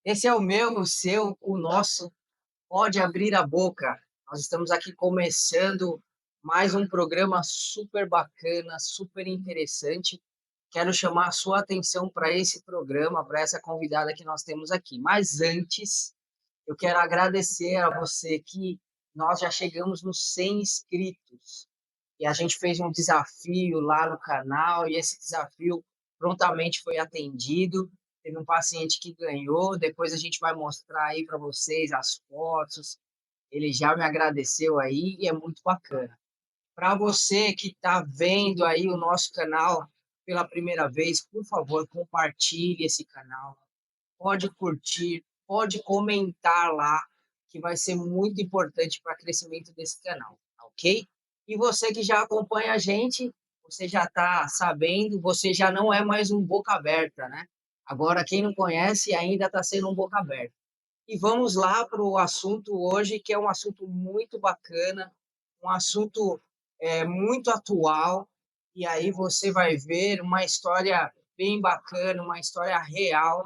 Esse é o meu, o seu, o nosso Pode Abrir a Boca. Nós estamos aqui começando mais um programa super bacana, super interessante. Quero chamar a sua atenção para esse programa, para essa convidada que nós temos aqui. Mas antes, eu quero agradecer a você que nós já chegamos nos 100 inscritos e a gente fez um desafio lá no canal e esse desafio prontamente foi atendido. Teve um paciente que ganhou, depois a gente vai mostrar aí para vocês as fotos. Ele já me agradeceu aí e é muito bacana. Para você que está vendo aí o nosso canal pela primeira vez, por favor, compartilhe esse canal, pode curtir, pode comentar lá, que vai ser muito importante para o crescimento desse canal, tá ok? E você que já acompanha a gente, você já está sabendo, você já não é mais um boca aberta, né? Agora, quem não conhece ainda está sendo um boca aberta. E vamos lá para o assunto hoje, que é um assunto muito bacana, um assunto muito atual, e aí você vai ver uma história bem bacana, uma história real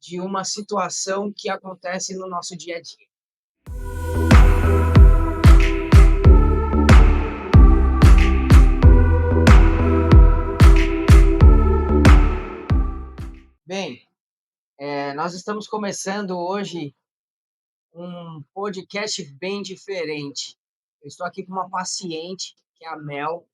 de uma situação que acontece no nosso dia a dia. Bem, nós estamos começando hoje um podcast bem diferente. Eu estou aqui com uma paciente, que é a Mel.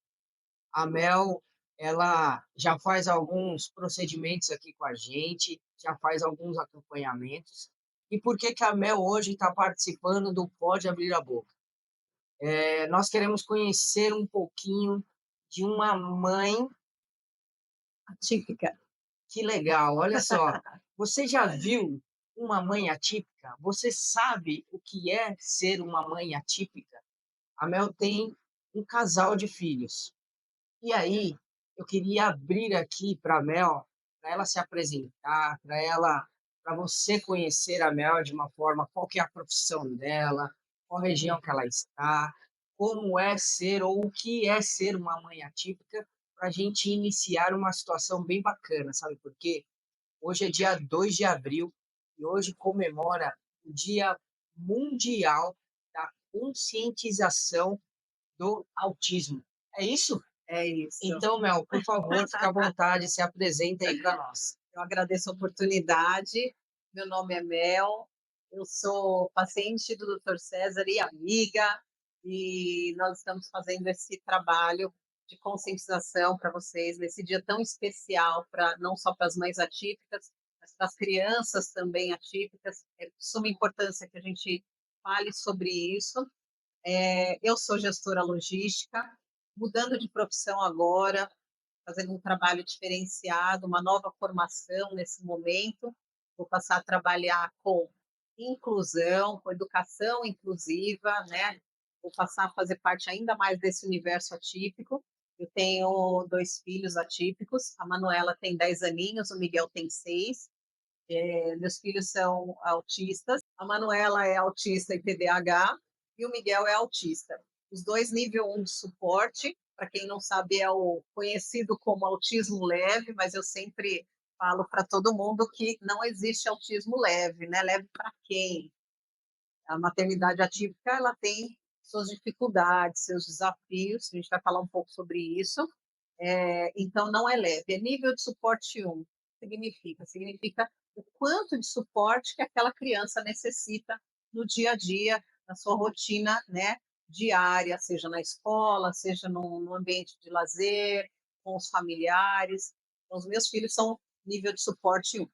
A Mel, ela já faz alguns procedimentos aqui com a gente, já faz alguns acompanhamentos. E por que que a Mel hoje está participando do Pode Abrir a Boca? Nós queremos conhecer um pouquinho de uma mãe atípica. Que legal, olha só. Você já viu uma mãe atípica? Você sabe o que é ser uma mãe atípica? A Mel tem um casal de filhos. E aí, eu queria abrir aqui para a Mel, para ela se apresentar, para você conhecer a Mel de uma forma, qual que é a profissão dela, qual região que ela está, como é ser ou o que é ser uma mãe atípica, para a gente iniciar uma situação bem bacana, sabe por quê? Hoje é dia 2 de abril e hoje comemora o Dia Mundial da Conscientização do Autismo. É isso? É isso. Então, Mel, por favor, fique à vontade, se apresenta aí para nós. Eu agradeço a oportunidade. Meu nome é Mel, eu sou paciente do Dr. César e amiga, e nós estamos fazendo esse trabalho de conscientização para vocês nesse dia tão especial, para não só para as mães atípicas, mas para as crianças também atípicas. É de suma importância que a gente fale sobre isso. Eu sou gestora logística, mudando de profissão agora, fazendo um trabalho diferenciado, uma nova formação nesse momento. Vou passar a trabalhar com inclusão, com educação inclusiva, né? Vou passar a fazer parte ainda mais desse universo atípico. Eu tenho 2 filhos atípicos, a Manuela tem 10 aninhos, o Miguel tem 6. Meus filhos são autistas, a Manuela é autista e TDAH, e o Miguel é autista. Os dois nível 1 de suporte, para quem não sabe, é o conhecido como autismo leve, mas eu sempre falo para todo mundo que não existe autismo leve, né? Leve para quem? A maternidade atípica, ela tem suas dificuldades, seus desafios, a gente vai falar um pouco sobre isso. Então, não é leve, é nível de suporte 1. Significa o quanto de suporte que aquela criança necessita no dia a dia, na sua rotina, né, diária, seja na escola, seja no ambiente de lazer, com os familiares. Então, os meus filhos são nível de suporte 1.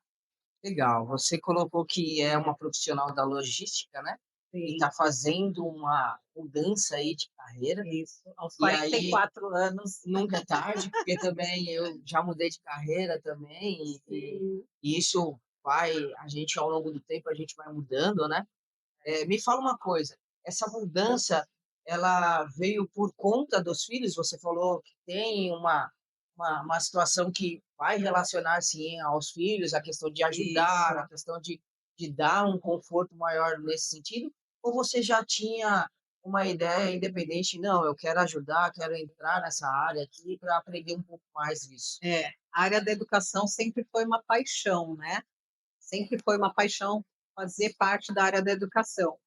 Legal, você colocou que é uma profissional da logística, né? E Sim, está fazendo uma mudança aí de carreira. isso. Aos E quarenta e aí, quatro anos. nunca é tarde, porque também eu já mudei de carreira também, Sim. e isso vai, a gente ao longo do tempo, a gente vai mudando, né? Me fala uma coisa, essa mudança, ela veio por conta dos filhos? Você falou que tem uma situação que vai relacionar, assim, aos filhos, a questão de ajudar, Isso. a questão de dar um conforto maior nesse sentido? Ou você já tinha uma ideia independente: "Não, eu quero ajudar, quero entrar nessa área aqui para aprender um pouco mais disso"? A área da educação sempre foi uma paixão, né? sempre foi uma paixão fazer parte da área da educação.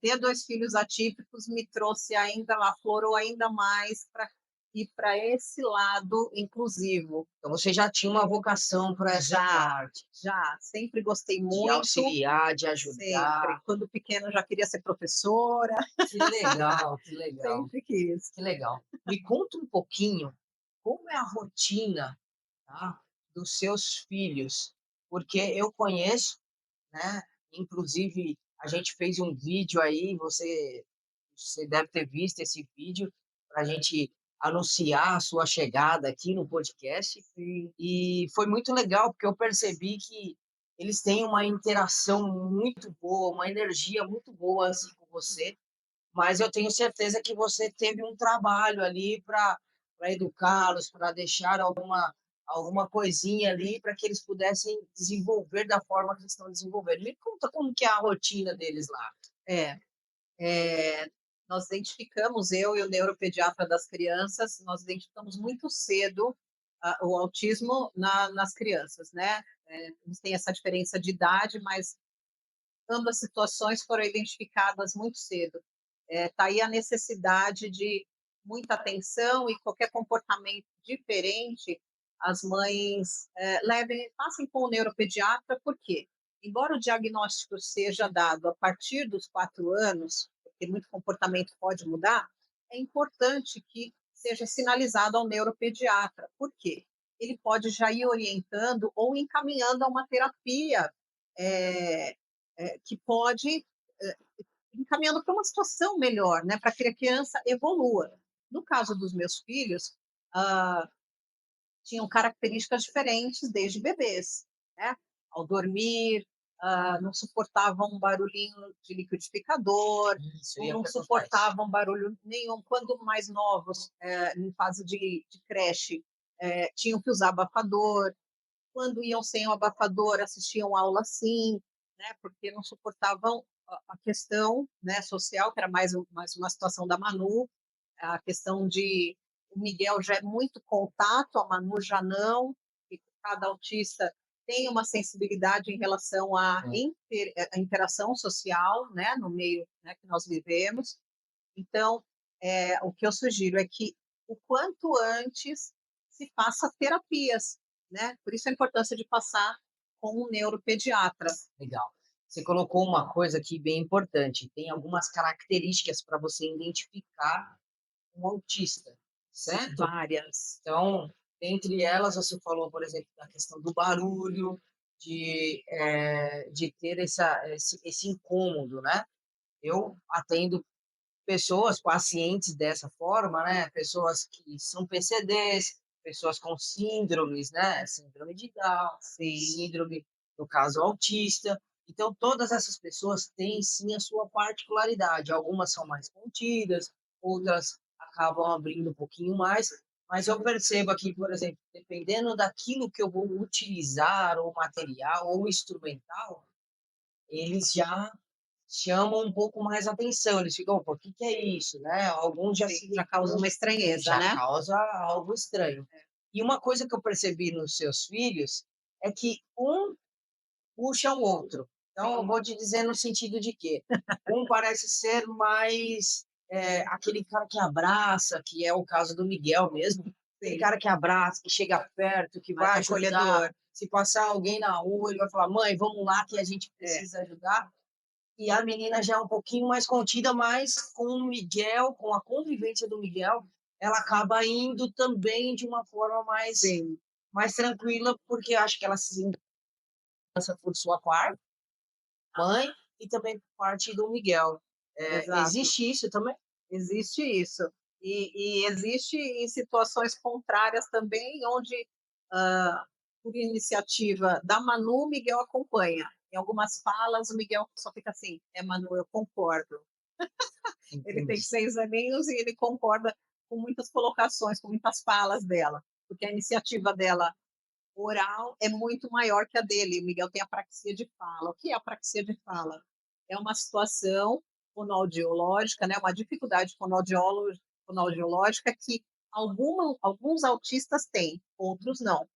Ter 2 filhos atípicos me trouxe ainda aflorou ainda mais para ir para esse lado inclusivo. Então você já tinha uma vocação para essa Já, parte, já, sempre gostei de muito, auxiliar, de sempre. ajudar. Quando pequena eu já queria ser professora, Que legal, que legal, sempre quis. que legal. Me conta um pouquinho como é a rotina, tá, dos seus filhos, porque eu conheço, né, inclusive a gente fez um vídeo aí, você deve ter visto esse vídeo, para a gente anunciar a sua chegada aqui no podcast, Sim, e foi muito legal, porque eu percebi que eles têm uma interação muito boa, uma energia muito boa, assim, com você, mas eu tenho certeza que você teve um trabalho ali para educá-los, para deixar alguma coisinha ali para que eles pudessem desenvolver da forma que eles estão desenvolvendo. Me conta como que é a rotina deles lá. é. Nós identificamos, eu e o neuropediatra das crianças, nós identificamos muito cedo o autismo nas crianças, né? Eles têm essa diferença de idade, mas ambas situações foram identificadas muito cedo. Tá aí a necessidade de muita atenção e qualquer comportamento diferente, as mães passem com o neuropediatra, por quê? Embora o diagnóstico seja dado a partir dos 4 anos, porque muito comportamento pode mudar, é importante que seja sinalizado ao neuropediatra. Por quê? Ele pode já ir orientando ou encaminhando a uma terapia é, que pode encaminhando para uma situação melhor, né, para que a criança evolua. No caso dos meus filhos, ah, tinham características diferentes desde bebês, né? Ao dormir, não suportavam um barulhinho de liquidificador, Isso, eu ou ia não perguntar isso. suportavam barulho nenhum. Quando mais novos, em fase de creche, tinham que usar abafador. Quando iam sem o abafador, assistiam aula sim, né, porque não suportavam a questão, né, social, que era mais uma situação da Manu, a questão de o Miguel já é muito contato, a Manu já não, e cada autista tem uma sensibilidade em relação É, à interação social, né, no meio, né, que nós vivemos. Então, o que eu sugiro é que o quanto antes se faça terapias, né? Por isso a importância de passar com um neuropediatra. legal. Você colocou uma coisa aqui bem importante, tem algumas características para você identificar um autista, certo? Várias. Então, dentre elas, você falou, por exemplo, da questão do barulho, de ter esse incômodo, né? Eu atendo pessoas, pacientes dessa forma, né? Pessoas que são PCDs, pessoas com síndromes, né? Síndrome de Down, Sim, síndrome, no caso, autista. Então, todas essas pessoas têm sim a sua particularidade. Algumas são mais contidas, outras acabam abrindo um pouquinho mais. Mas eu percebo aqui, por exemplo, dependendo daquilo que eu vou utilizar, ou material, ou instrumental, eles já chamam um pouco mais atenção, eles ficam: "Opa, o que que é isso?", né, alguns já sim, se já causa uma estranheza, já né? causa algo estranho. E uma coisa que eu percebi nos seus filhos é que um puxa o outro. Então eu Sim, vou te dizer no sentido de que um parece ser mais, aquele cara que abraça, que é o caso do Miguel mesmo, aquele sim, cara que abraça, que chega perto, que mais vai ajudar. acolhedor. Se passar alguém na rua, ele vai falar: "Mãe, vamos lá que a gente É, precisa ajudar". E a menina já é um pouquinho mais contida, mas com o Miguel, com a convivência do Miguel, ela acaba indo também de uma forma sim, mais tranquila, porque acho que ela se interessa por sua parte, mãe, e também por parte do Miguel. exato. Existe isso também? Existe isso. E existe em situações contrárias também, onde, por iniciativa da Manu, o Miguel acompanha. Em algumas falas, o Miguel só fica assim: "É, Manu, eu concordo". Ele tem Entendi. 6 aninhos e ele concorda com muitas colocações, com muitas falas dela, porque a iniciativa dela oral é muito maior que a dele. O Miguel tem apraxia de fala. O que é apraxia de fala? É uma situação fonoaudiológica, né, uma dificuldade fonoaudiológica que alguns autistas têm, outros não.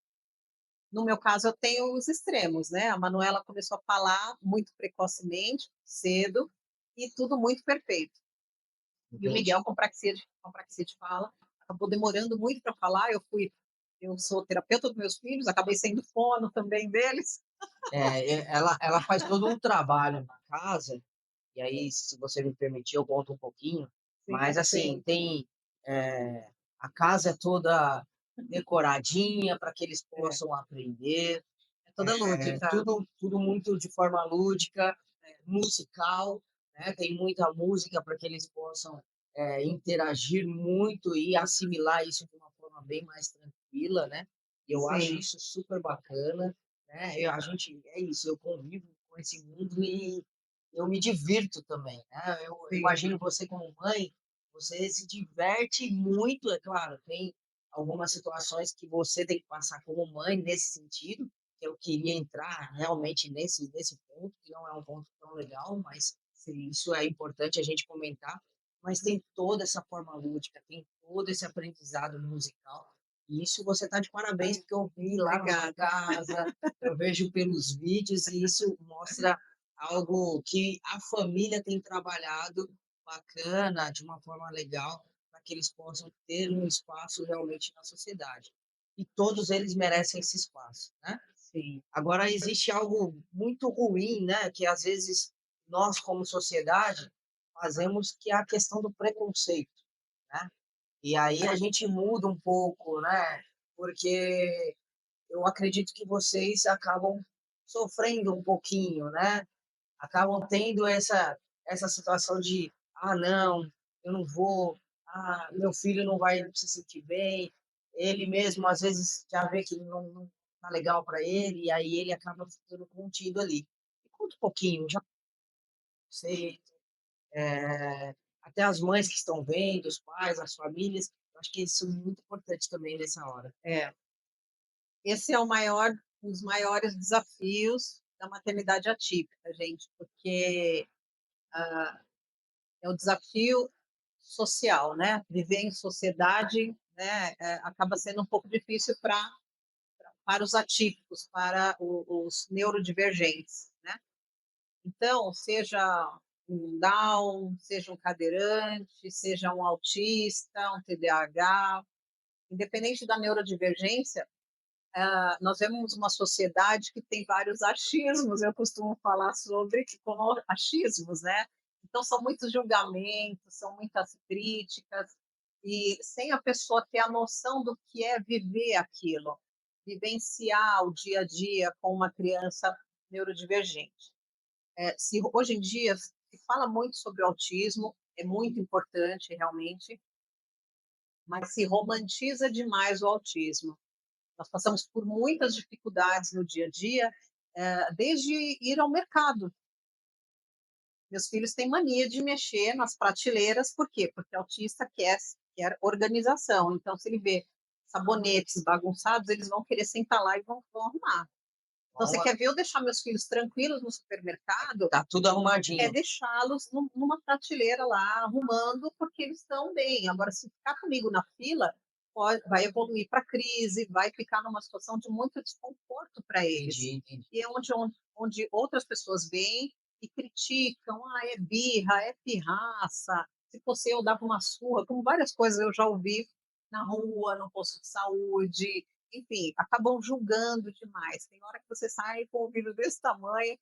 No meu caso, eu tenho os extremos, né, a Manuela começou a falar muito precocemente, cedo, e tudo muito perfeito. E o Entendi. Miguel com praxia de fala, acabou demorando muito para falar, eu sou terapeuta dos meus filhos, acabei sendo fono também deles. Ela faz todo um trabalho na casa, e aí, se você me permitir, eu conto um pouquinho, mas, assim, Sim, tem, a casa é toda decoradinha para que eles é, possam aprender, é toda lúdica. tudo muito de forma lúdica, É, musical, né, tem muita música para que eles possam, interagir muito e assimilar isso de uma forma bem mais tranquila, né, e eu acho sim, isso super bacana, né, a gente é isso, eu convivo com esse mundo e eu me divirto também, né, eu sim, imagino você como mãe, você se diverte muito, é claro, tem algumas situações que você tem que passar como mãe nesse sentido, que eu queria entrar realmente nesse ponto, que não é um ponto tão legal, mas sim. isso é importante a gente comentar, mas tem toda essa forma lúdica, tem todo esse aprendizado musical, e isso você está de parabéns, porque eu vi lá na sua Obrigada. casa, eu vejo pelos vídeos e isso mostra algo que a família tem trabalhado bacana, de uma forma legal, para que eles possam ter um espaço realmente na sociedade. E todos eles merecem esse espaço, né? Sim, Agora existe algo muito ruim, né, que às vezes nós como sociedade fazemos, que é a questão do preconceito, né. E aí a gente muda um pouco, né, porque eu acredito que vocês acabam sofrendo um pouquinho, né, acabam tendo essa situação de: "Ah, não, eu não vou. Ah, meu filho não vai se sentir bem". Ele mesmo, às vezes, já vê que não tá legal para ele, e aí ele acaba ficando contido ali. Me conta um pouquinho, já sei, até as mães que estão vendo, os pais, as famílias, eu acho que isso é muito importante também nessa hora. é. Esse é um dos maiores desafios da maternidade atípica, gente, porque, é o desafio social, né, viver em sociedade, né, acaba sendo um pouco difícil para os atípicos, para os neurodivergentes, né. Então, seja um Down, seja um cadeirante, seja um autista, um TDAH, independente da neurodivergência, nós vemos uma sociedade que tem vários achismos, eu costumo falar sobre como achismos, né? Então, são muitos julgamentos, são muitas críticas, e sem a pessoa ter a noção do que é viver aquilo, vivenciar o dia a dia com uma criança neurodivergente. Se hoje em dia se fala muito sobre o autismo, é muito importante realmente, mas se romantiza demais o autismo. Nós passamos por muitas dificuldades no dia a dia, desde ir ao mercado. Meus filhos têm mania de mexer nas prateleiras, por quê? Porque autista quer organização. Então, se ele vê sabonetes bagunçados, eles vão querer sentar lá e vão arrumar. Então, você Então, quer ver eu deixar meus filhos tranquilos no supermercado? tá tudo É arrumadinho. deixá-los numa prateleira lá, arrumando, porque eles estão bem. Agora, se ficar comigo na fila, vai evoluir para crise, vai ficar numa situação de muito desconforto para eles. Entendi. E é onde outras pessoas vêm e criticam, é birra, é pirraça, se fosse eu dava uma surra, como várias coisas eu já ouvi na rua, no posto de saúde, enfim, acabam julgando demais. Tem hora que você sai com o ouvido desse tamanho,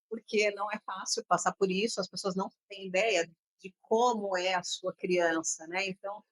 porque não é fácil passar por isso, as pessoas não têm ideia de como é a sua criança, né? Então,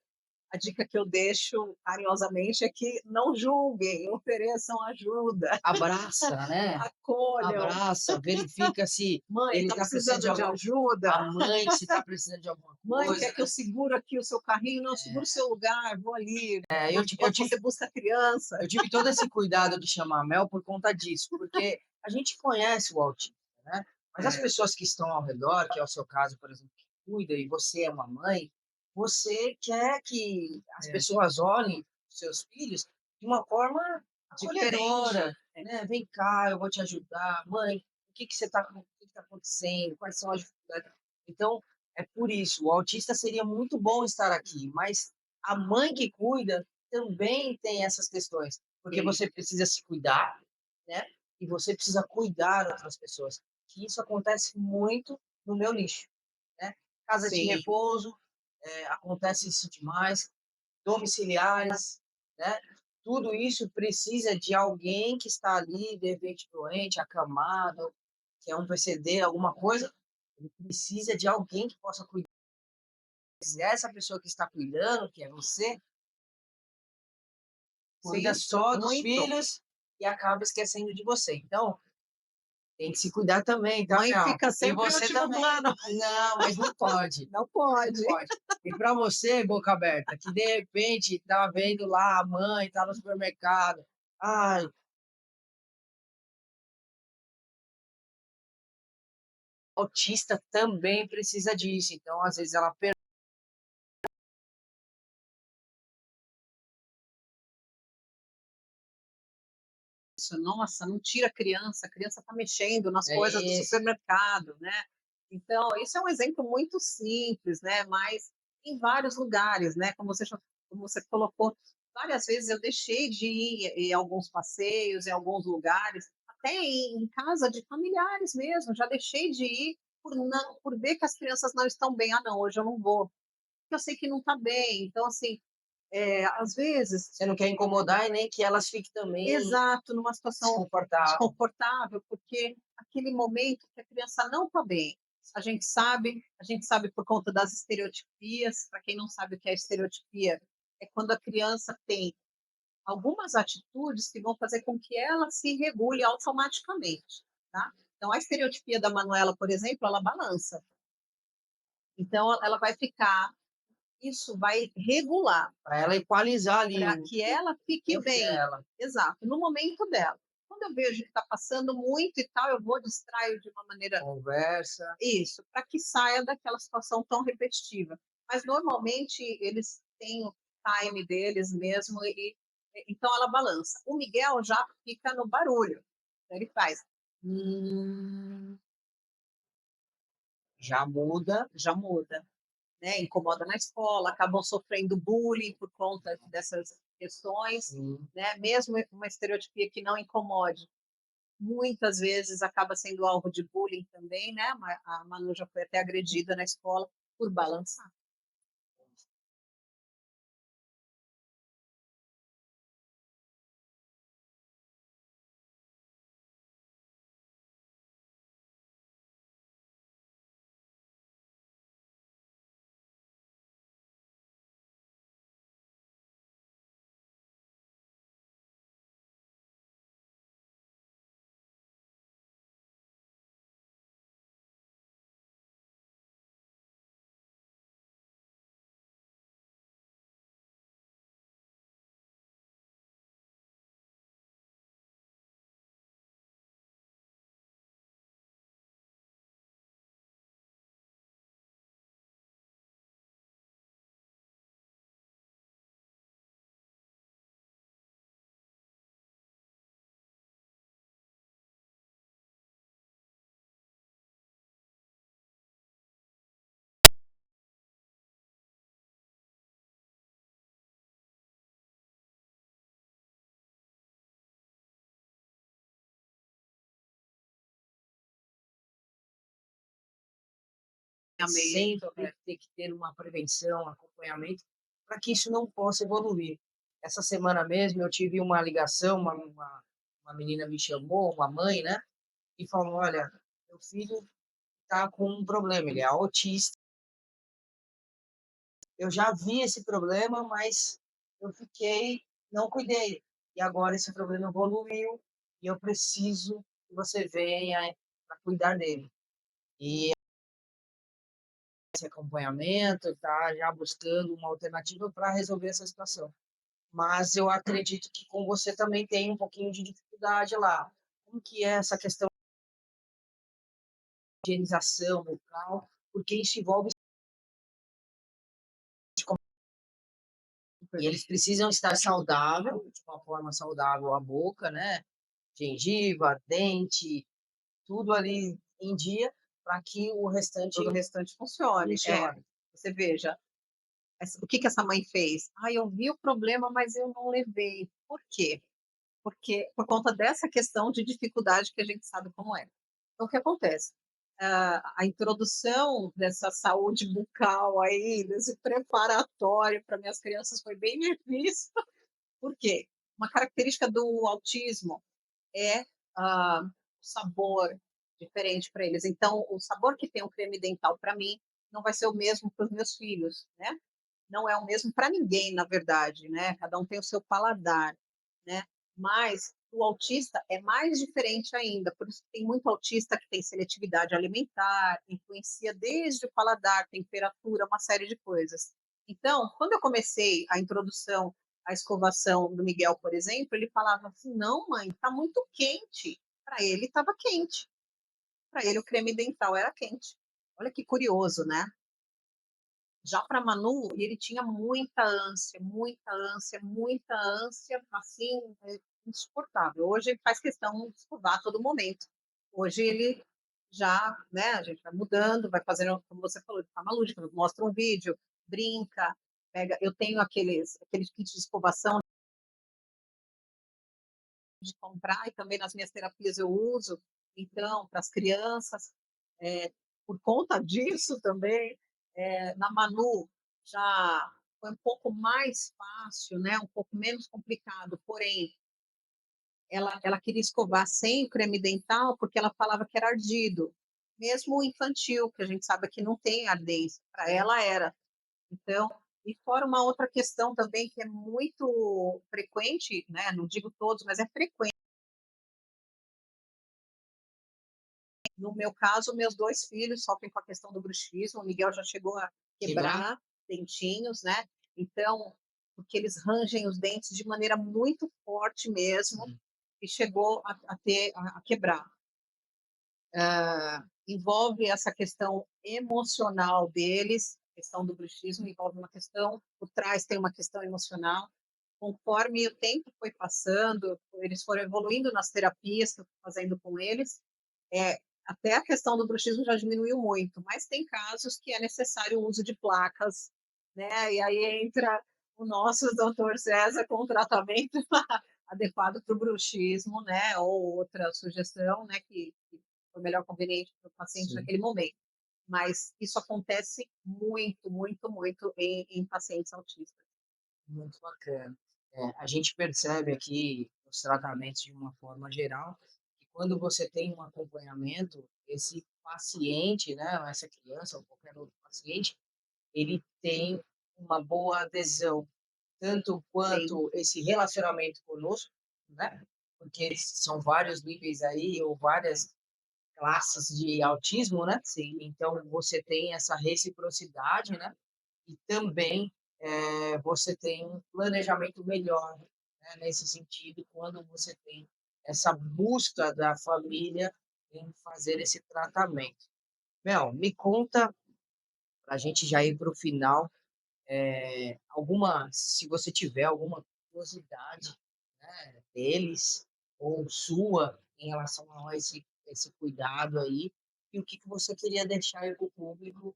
a dica que eu deixo carinhosamente é que não julguem, ofereçam ajuda, Abraça, né, acolham. abraça, verifica se Mãe, ele está está precisando de precisando de alguma, a ajuda? mãe, se está precisando de alguma Mãe, coisa, quer que eu né. seguro aqui o seu carrinho? Não, segura o seu lugar, vou ali. Eu ti eu Enquanto tive você busca a criança. eu tive todo esse cuidado de chamar a Mel por conta disso, porque a gente conhece o autista, né, mas as É, pessoas que estão ao redor, que é o seu caso, por exemplo, que cuida e você é uma mãe, você quer que as é, pessoas olhem os seus filhos de uma forma diferente. acolhedora, né, "Vem cá, eu vou te ajudar. Mãe, o que está acontecendo? Quais são as dificuldades?". Então, é por isso, o autista seria muito bom estar aqui, mas a mãe que cuida também tem essas questões, porque Sim, você precisa se cuidar, né, e você precisa cuidar outras pessoas, que isso acontece muito no meu nicho, né. Casa de Sim. repouso, acontece isso demais, domiciliares, né, tudo isso precisa de alguém que está ali, de repente doente, acamado, que é um PCD, alguma coisa, ele precisa de alguém que possa cuidar. Se essa pessoa que está cuidando, que é você, cuida Sim, só dos muito. filhos e acaba esquecendo de você. Então, tem que se cuidar também, tá, Mãe Mel? fica E sempre em você último também. plano. Não, mas não pode, Não não pode. pode. E para você, boca aberta, que de repente tá vendo lá a mãe, tá no supermercado, ai, autista também precisa disso, então às vezes ela Isso, nossa, não tira a criança está mexendo nas é coisas do isso. supermercado, né. Então, isso é um exemplo muito simples, né, mas em vários lugares, né, como você colocou, várias vezes eu deixei de ir em alguns passeios, em alguns lugares, até em casa de familiares mesmo, já deixei de ir por ver que as crianças não estão bem. "Ah não, hoje eu não vou", porque eu sei que não está bem. Então assim, às vezes Você não quer incomodar e nem que elas fiquem também exato, numa situação desconfortáveis. desconfortável, porque aquele momento que a criança não está bem. A gente sabe por conta das estereotipias. Para quem não sabe o que é estereotipia, é quando a criança tem algumas atitudes que vão fazer com que ela se regule automaticamente, tá. Então a estereotipia da Manuela, por exemplo, ela balança. Então ela vai ficar isso vai regular. Para ela equalizar ali Para o que ela fique eu bem. dela, Exato, no momento dela. Quando eu vejo que está passando muito e tal, eu vou distraio de uma maneira conversa. isso, para que saia daquela situação tão repetitiva. Mas normalmente eles têm o time deles mesmo então ela balança. O Miguel já fica no barulho, então ele faz, hum, Já muda, já muda. Né, incomoda na escola, acabam sofrendo bullying por conta dessas questões, sim. né, mesmo uma estereotipia que não incomode, muitas vezes acaba sendo alvo de bullying também, né, a Manu já foi até agredida na escola por balançar. Sempre tem que ter uma prevenção, um acompanhamento, para que isso não possa evoluir. Essa semana mesmo eu tive uma ligação, uma menina me chamou, uma mãe, né, e falou: "Olha, meu filho está com um problema, ele é autista. Eu já vi esse problema, mas eu fiquei não cuidei. E agora esse problema evoluiu e eu preciso que você venha para cuidar dele". E esse acompanhamento, tá já buscando uma alternativa para resolver essa situação. Mas eu acredito que com você também tem um pouquinho de dificuldade lá. Como que é essa questão de higienização local? Porque isso envolve e eles precisam estar saudável, de uma forma saudável a boca, né, gengiva, dente, tudo ali em dia, para que o restante Todo o restante funcione. funcione. Você veja, o que que essa mãe fez? "Ah, eu vi o problema, mas eu não levei". Por quê? porque por conta dessa questão de dificuldade que a gente sabe como é. Então, o que acontece? A introdução dessa saúde bucal aí, desse preparatório para minhas crianças foi bem difícil. Por quê? Uma característica do autismo é, o sabor diferente para eles. Então, o sabor que tem o creme dental para mim não vai ser o mesmo para os meus filhos, né? Não é o mesmo para ninguém, na verdade, né? Cada um tem o seu paladar, né? Mas o autista é mais diferente ainda, por isso que tem muito autista que tem seletividade alimentar, influencia desde o paladar, temperatura, uma série de coisas. Então, quando eu comecei a introdução à escovação do Miguel, por exemplo, ele falava assim: "Não, mãe, tá muito quente". Para ele estava quente, para ele o creme dental era quente. Olha que curioso, né? Já para Manu, ele tinha muita ânsia, muita ânsia, assim, insuportável. Hoje ele faz questão de escovar a todo momento. Hoje ele já, né, a gente vai mudando, vai fazendo, como você falou, de forma lúdica, mostra um vídeo, brinca, pega. Eu tenho aqueles kits de escovação de comprar e também nas minhas terapias eu uso, então, para as crianças. Por conta disso também, na Manu já foi um pouco mais fácil, né, um pouco menos complicado, porém, ela queria escovar sem o creme dental, porque ela falava que era ardido, mesmo o infantil, que a gente sabe que não tem ardência, para ela era. Então, e fora uma outra questão também que é muito frequente, né, não digo todos, mas é frequente. No meu caso, meus 2 filhos sofrem com a questão do bruxismo, o Miguel já chegou a Chegar? quebrar dentinhos, né, então, porque eles rangem os dentes de maneira muito forte mesmo, Sim, e chegou a quebrar. Envolve essa questão emocional deles, a questão do bruxismo envolve uma questão, por trás tem uma questão emocional. Conforme o tempo foi passando, eles foram evoluindo nas terapias que eu estou fazendo com eles, até a questão do bruxismo já diminuiu muito, mas tem casos que é necessário o uso de placas, né? E aí entra o nosso doutor César com o tratamento adequado para o bruxismo, né? Ou outra sugestão, né? Que foi melhor conveniente para o paciente sim. naquele momento. Mas isso acontece muito, muito, muito em pacientes autistas. Muito bacana. A gente percebe aqui nos tratamentos de uma forma geral, que quando você tem um acompanhamento, esse paciente, né, essa criança ou qualquer outro paciente, ele tem uma boa adesão, tanto Sim, quanto esse relacionamento conosco, né, porque são vários níveis aí ou várias classes de autismo, né, sim, então você tem essa reciprocidade, né, e também, você tem um planejamento melhor, né, nesse sentido, quando você tem essa busca da família em fazer esse tratamento. Mel, me conta, para a gente já ir para o final, alguma se você tiver alguma curiosidade, né, deles ou sua em relação a esse cuidado aí, e o que que você queria deixar aí para o público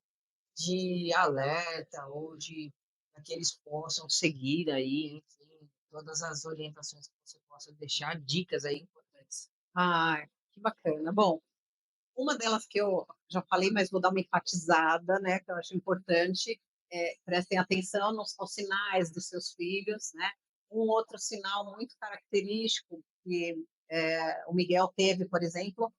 de alerta ou de para que eles possam seguir aí, enfim, todas as orientações que você possa deixar, dicas aí importantes. ah, que bacana. Bom, uma delas que eu já falei, mas vou dar uma enfatizada, né, que eu acho importante, prestem atenção aos sinais dos seus filhos, né. Um outro sinal muito característico que, o Miguel teve, por exemplo,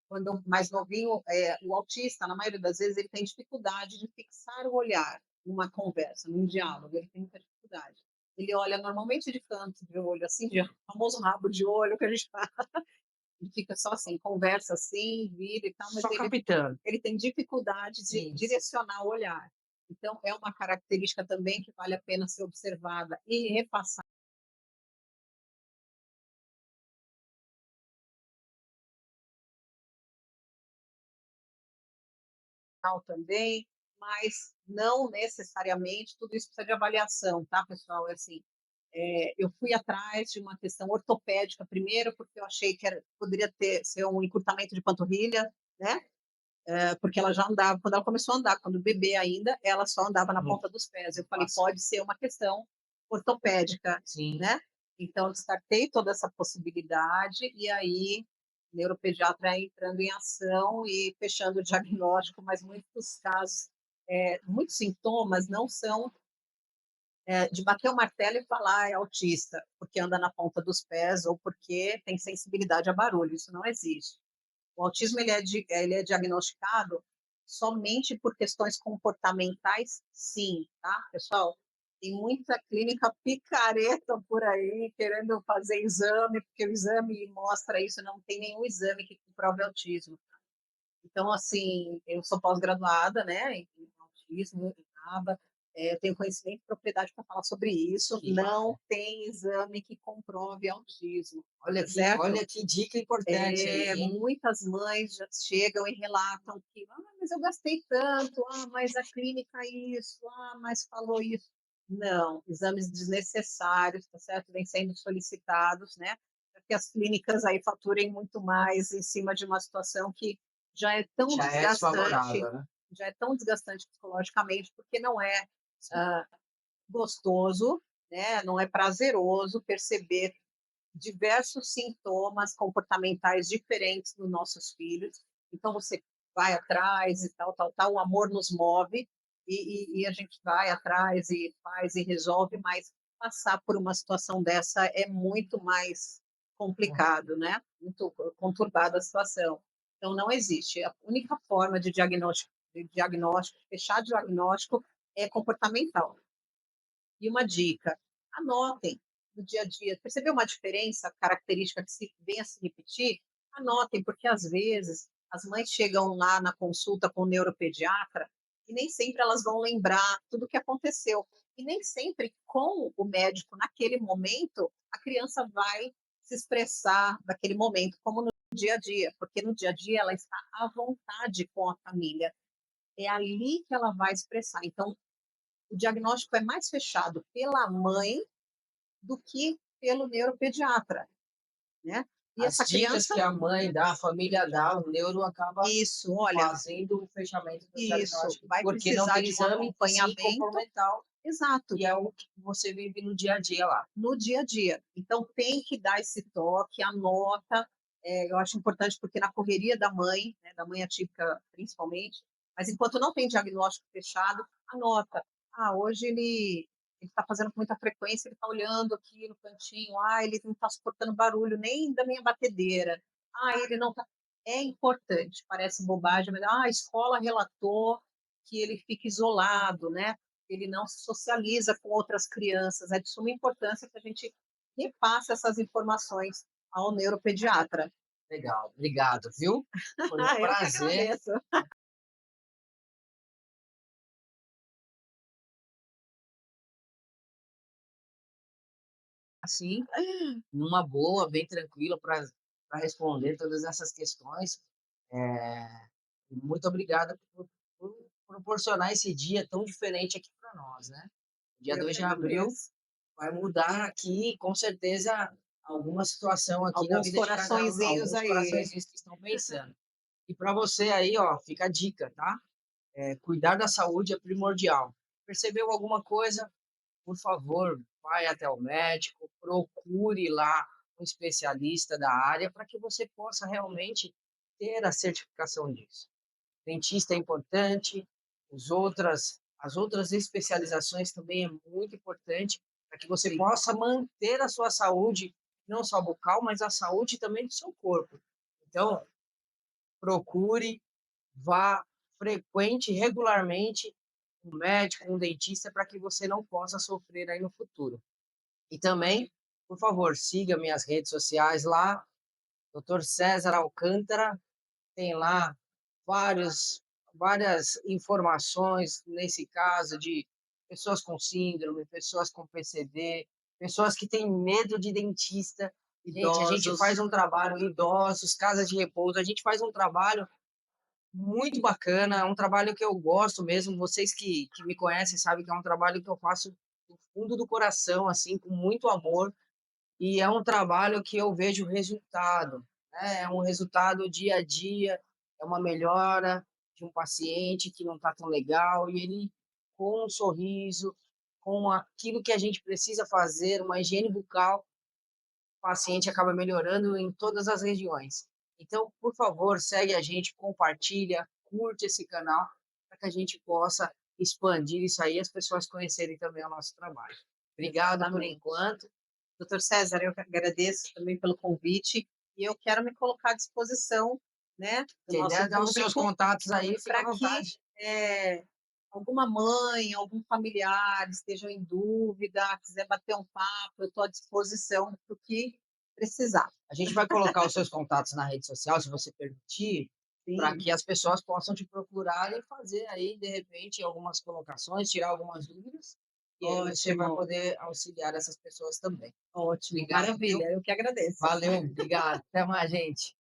quando mais novinho, o autista, na maioria das vezes, ele tem dificuldade de fixar o olhar numa conversa, num diálogo, ele tem muita dificuldade. Ele olha normalmente de canto de olho, assim, de famoso rabo de olho que a gente fala, ele fica só assim, conversa assim, vira e tal, mas Só ele capitando. ele tem dificuldade de Isso. direcionar o olhar. Então é uma característica também que vale a pena ser observada e repassada também, mas não necessariamente tudo isso precisa de avaliação, tá, pessoal? É assim, eu fui atrás de uma questão ortopédica primeiro, porque eu achei que poderia ser um encurtamento de panturrilha, né? Porque ela já andava, quando ela começou a andar, quando bebê ainda, ela só andava na No ponta dos pés. Eu falei, passo. pode ser uma questão ortopédica, Sim, né? Então, eu descartei toda essa possibilidade, e aí, o neuropediatra entrando em ação e fechando o diagnóstico, mas muitos casos, muitos sintomas não são, de bater o martelo e falar: "Ah, é autista", porque anda na ponta dos pés ou porque tem sensibilidade a barulho, isso não existe. O autismo ele é diagnosticado somente por questões comportamentais, sim, tá, pessoal? Tem muita clínica picareta por aí querendo fazer exame, porque o exame mostra isso, não tem nenhum exame que comprove autismo. Então, assim, eu sou pós-graduada, né, em autismo, em ABA, eu tenho conhecimento e propriedade para falar sobre isso. Que Não tem exame que comprove autismo, olha certo? que dica importante aí, hein? Muitas mães já chegam e relatam que: "Ah, mas eu gastei tanto. Ah, mas a clínica isso. Ah, mas falou isso". Não, exames desnecessários, tá certo, vêm sendo solicitados, né, para que as clínicas aí faturem muito mais em cima de uma situação que já é tão Já é desgastante, desfavorável, né? já é tão desgastante psicologicamente, porque não é, Sim. hã, gostoso, né, não é prazeroso perceber diversos sintomas comportamentais diferentes nos nossos filhos. Então você vai atrás e tal, tal, tal, o amor nos move e a gente vai atrás e faz e resolve, mas passar por uma situação dessa é muito mais complicado, né? Muito conturbada a situação. Então não existe. A única forma de fechar diagnóstico é comportamental. E uma dica: anotem no dia a dia. Percebeu uma diferença característica que se vem a se repetir? Anotem, porque às vezes as mães chegam lá na consulta com o neuropediatra e nem sempre elas vão lembrar tudo o que aconteceu. E nem sempre com o médico naquele momento a criança vai se expressar daquele momento, como no dia a dia, porque no dia a dia ela está à vontade com a família. É ali que ela vai expressar. Então, o diagnóstico é mais fechado pela mãe do que pelo neuropediatra, né. E As essa dicas criança que a mãe dá, a família dá, o neuro acaba isso, olha, fazendo o fechamento do isso, diagnóstico, vai porque não precisar tem de um exame e sim acompanhamento comportamental, exato, que é o que você vive no dia a dia lá. no dia a dia. Então tem que dar esse toque, anota, eu acho importante porque na correria da mãe, né, da mãe atípica principalmente, mas enquanto não tem diagnóstico fechado, anota. Ah, hoje ele está fazendo com muita frequência, ele está olhando aqui no cantinho, ah, ele não está suportando barulho nem da minha batedeira, ah, ele não está. É importante, parece bobagem, mas ah, a escola relatou que ele fica isolado, né? Ele não se socializa com outras crianças. É de suma importância que a gente repasse essas informações ao neuropediatra. Legal, obrigado, viu? Foi um Eu que prazer. agradeço. Assim, numa boa, bem tranquila para responder todas essas questões. Muito obrigado por proporcionar esse dia tão diferente aqui para nós, né? O dia Eu 2 que de abril agradeço. vai mudar aqui, com certeza, alguma situação aqui na Alguns vida de cada um, coraçõezinhos alguns aí. coraçõezinhos que estão pensando. E para você aí, ó, fica a dica, tá? Cuidar da saúde é primordial. Percebeu alguma coisa? Por favor, vai até o médico, procure lá um especialista da área para que você possa realmente ter a certificação disso. Dentista é importante, as outras especializações também é muito importante para que você Sim. possa manter a sua saúde, não só bucal, mas a saúde também do seu corpo. Então, procure, vá, frequente regularmente um médico, um dentista, para que você não possa sofrer aí no futuro. E também, por favor, siga minhas redes sociais lá, Dr. César Alcântara, tem lá vários várias informações, nesse caso, de pessoas com síndrome, pessoas com PCD, pessoas que têm medo de dentista. Gente, a gente Idosos. faz um trabalho idosos, casas de repouso, a gente faz um trabalho muito bacana, é um trabalho que eu gosto mesmo, vocês que me conhecem sabem que é um trabalho que eu faço do fundo do coração, assim, com muito amor, e é um trabalho que eu vejo resultado, né, é um resultado dia a dia, é uma melhora de um paciente que não está tão legal e ele, com um sorriso, com aquilo que a gente precisa fazer, uma higiene bucal, paciente acaba melhorando em todas as regiões. Então, por favor, segue a gente, compartilha, curte esse canal, para que a gente possa expandir isso aí e as pessoas conhecerem também o nosso trabalho. Obrigado por Exatamente. enquanto. Doutor César, eu que agradeço também pelo convite e eu quero me colocar à disposição, né, do nosso Quiser dar os seus público contatos aí, fica à para que, vontade. alguma mãe, algum familiar estejam em dúvida, quiser bater um papo, eu estou à disposição para o que precisar. A gente vai colocar os seus contatos na rede social, se você permitir, para Sim, que as pessoas possam te procurar e fazer aí, de repente, algumas colocações, tirar algumas dúvidas, e aí você vai ótimo, poder auxiliar essas pessoas também. ótimo, Obrigado, viu? maravilha, eu que agradeço. Valeu, obrigado. Até mais, gente.